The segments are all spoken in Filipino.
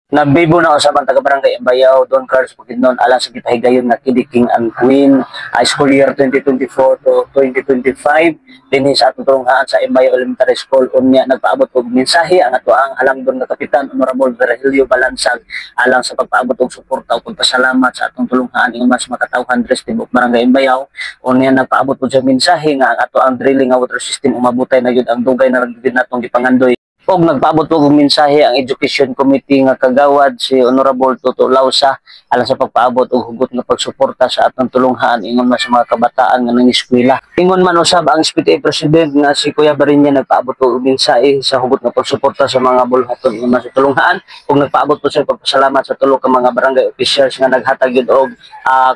Nabibo na usab ang taga-barangay Imbayaw, Don Carlos Bukidnon, alang sa gipahigayon nga Kid King and Queen, school year 2024 to 2025, dinhi sa atong tulunghaan sa Imbayaw Elementary School. Unya nagpaabot og mensahe ang ato ang halangdon nga kapitan Honorable Virgilio Balansag alang sa pagpaabot og suporta ug pagpasalamat sa atong tulunghaan ingon man sa makatawhan dres tibok barangay Imbayaw. Unya nagpaabot og mensahe nga ang ato ang drilling nga water system umabotay na gyud ang dugay na nagdid natong gipangandoy. Og nagpaabot og mensahe ang Education Committee nga kagawad si Honorable Toto Lausa alang sa pagpaabot og hugot nga pagsuporta sa atong tulunghaan ingon man sa mga kabataan nga nangiskwela. Ingon man usab ang SPTA President nga si Kuya Barinya nagpaabot og mensahe sa hugot nga pagsuporta sa mga bulhaton ingon man sa tulunghaan ug nagpaabot po sa pagpasalamat sa tulo ka mga barangay officials nga naghatag gyud og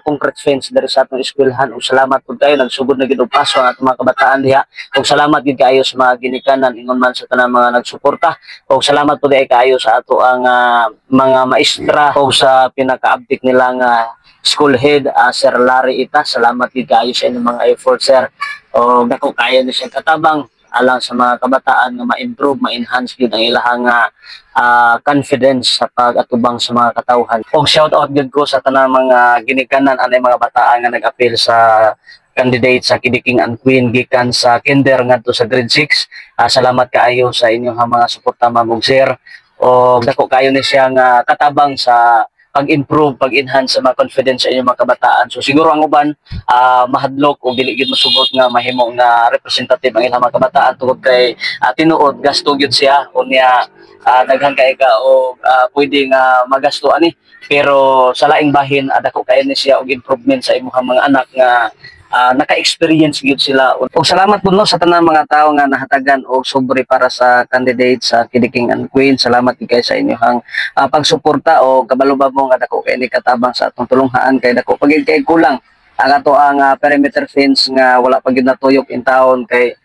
concrete fence diri sa atong eskwelahan. Ug salamat pud kayo nagsugod na gyud og paso ang atong mga kabataan diha. Ug salamat gyud kaayo sa mga ginikanan ingon man sa tanang mga nagsuporta. O salamat po di kaayo sa ato ang mga maestra o sa pinaka-update nila nga school head, Sir Larry Ita. Salamat din kaayo sa inyong mga effort, sir. O dako kaya na siya katabang alang sa mga kabataan nga ma-improve, ma-enhance yun ang ilahang confidence sa pag-atubang sa mga katawhan. O shout out yun ko sa tanang mga ginikanan anay mga bataan nga nag-appeal sa candidate sa Kid King and Queen gikan sa kinder ngadto sa grade 6. Salamat kaayo sa inyong mga suporta ma'am ug sir. O dako kaayo ni siya nga katabang sa pag-improve, pag-enhance sa mga confidence sa inyong mga kabataan. So siguro ang uban mahadlok o dili gid masugot nga mahimo nga representative ang ilang mga kabataan tungod kay tinuod gasto gyud siya unya daghan kay ka o pwede nga magasto ani pero sa laing bahin dako kaayo ni siya og improvement sa imong mga anak nga naka-experience gyud sila. Ug salamat po no sa tanang mga tao nga nahatagan og sobre para sa candidate sa Kid King and Queen. Salamat kay sa inyong pagsuporta o kabalo-babo nga dako kay ni katabang sa atong tulunghaan kay dako pagid kay kulang ang ato ang perimeter fence nga wala pa gyud natuyok in town kay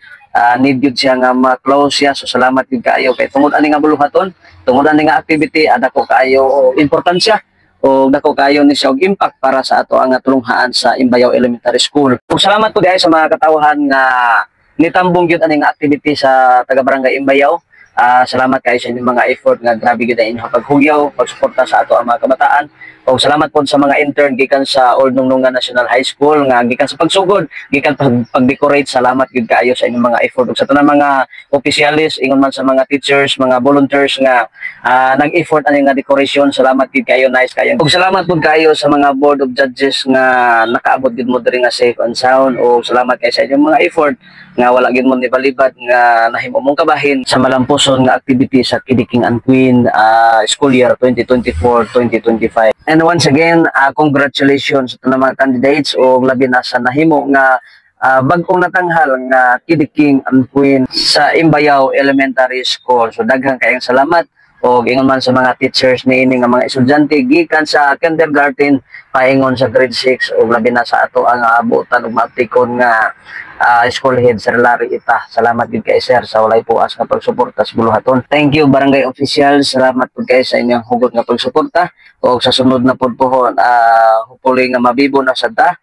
need gyud siya nga ma-close siya. So salamat gyud kaayo kay tungod ani nga buluhaton, tungod ani nga activity dako kaayo importansya o dako kayo ni siya og impact para sa ato ang tulunghaan sa Imbayaw Elementary School. Ug salamat po diay sa mga katawhan nga nitambong gyud aning activity sa taga Barangay Imbayaw. Salamat kayo sa inyong mga effort nga grabe gyud ang inyong paghugyaw, pagsuporta sa ato ang mga kabataan. O salamat po sa mga intern gikan sa Old Nungnungan National High School nga gikan sa pagsugod, gikan pag-decorate. Salamat gyud kaayo sa inyong mga effort ug sa tanang mga opisyalis ingon man sa mga teachers, mga volunteers nga nag-effort ani nga decoration. Salamat gyud kaayo, nice kayo. Ug salamat pud kaayo sa mga board of judges nga nakaabot gyud mo diri nga safe and sound. O salamat kay sa inyong mga effort nga wala gyud mo nibalibad nga nahimo mong kabahin sa malampuson nga activity sa Kid King and Queen school year 2024-2025. And once again, congratulations sa mga candidates o labi na sa nahimo nga bag-ong natanghal nga Kid King and Queen sa Imbayaw Elementary School. So daghang kayong salamat o ingon man sa mga teachers niini nga mga estudyante gikan sa kindergarten paingon sa grade 6 o labi na sa ato ang abutan ug maaptikon nga school head Sir Larry Ita. Salamat din kay sir sa walay puas nga pagsuporta sa buluhaton. Thank you barangay officials, salamat pud kay sa inyong hugot nga pagsuporta o sa sunod na pud pohon hopefully nga mabibo na sad ta.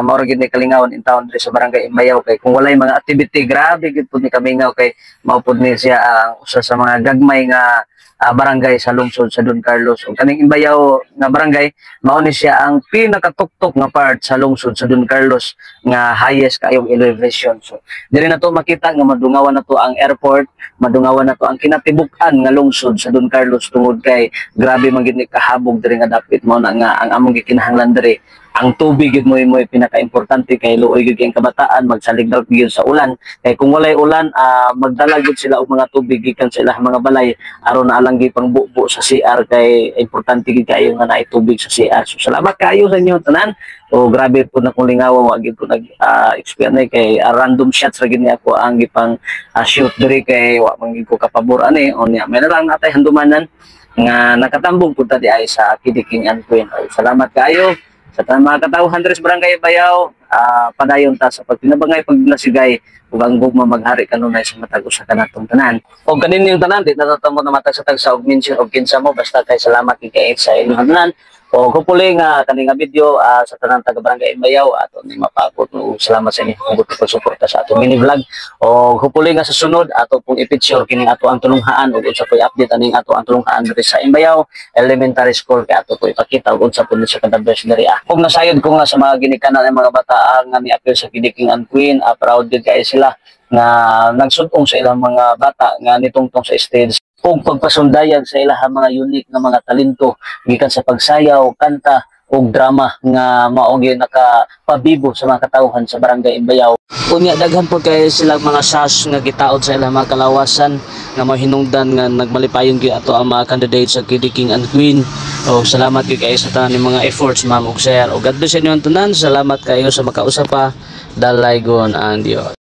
Mao ra gyud ni kalingawon in town diri sa Barangay Imbayaw kay kung walay mga activity grabe gyud pud ni kamingaw kay mao pud ni siya ang usa sa mga gagmay nga barangay sa lungsod sa Don Carlos. Ug kaning Imbayaw nga barangay mao ni siya ang pinakatuktok nga part sa lungsod sa Don Carlos nga highest kayong elevation. So diri na to makita nga madungawan na to ang airport, madungawan na to ang kinatibuk-an nga lungsod sa Don Carlos tungod kay grabe man gid ni kahabog diri nga dapit mao na nga ang among gikinahanglan diri. Ang tubig gid mo pinaka-importante kay luoy gyud ang kabataan magsaligdal gyud sa ulan kay kung walay ulan magdala gyud sila og mga tubig gikan sa ilang mga balay aron na alang gyud pangbubo sa CR kay importante gyud kayo nga naay tubig sa CR. So salamat kayo sa inyo tanan. O grabe po na kung lingawa wa gyud ko nag-experience kay random shots ra gyud ni ako ang gipang shoot diri kay wa man gyud ko kapabor ani unya may na lang natay handumanan nga nakatambong pud ta di ay sa Kid King and Queen. Salamat kayo sa mga katawhan diri sa Barangay Imbayaw. padayon ta sa pagpinabangay paglasigay ug ang gugma maghari kanunay sa matag usa ka natong tanan. Og kanin yung tanan di natatamo na matag sa tagsa og mention og kinsa mo basta kay salamat kay sa inyong tanan. O hopefully nga kani nga video sa tanang taga Barangay Imbayaw ato ni mapakot og salamat sa inyo kung suporta sa ato mini vlog. O hopefully nga sa sunod ato pong i-picture kini ato ang tulunghaan ug unsa po'y update aning ato ang tulunghaan diri sa Imbayaw Elementary School kay ato po ipakita ug unsa po ni sa kadabes diri. Kung nasayod ko nga sa mga ginikanan ng mga bata nga ni-appeal sa Kidiking and Queen, proud din kay sila nga nagsudong sa ilang mga bata nga nitungtong sa stage ug pagpasundayan sa ilang mga unique nga mga talento gikan sa pagsayaw, kanta ug drama nga mao gyud nakapabibo sa mga katawhan sa Barangay Imbayaw. Unya daghan po kay silang mga sas nga gitaod sa ilang mga kalawasan nga mahinungdan nga nagmalipayon gyud ato ang mga candidates sa Kidiking and Queen. O salamat gyud kayo sa tanan mga efforts ma'am ug sir. O God bless inyo tanan. Salamat kayo sa makausap pa. Dalaygon ang Dios.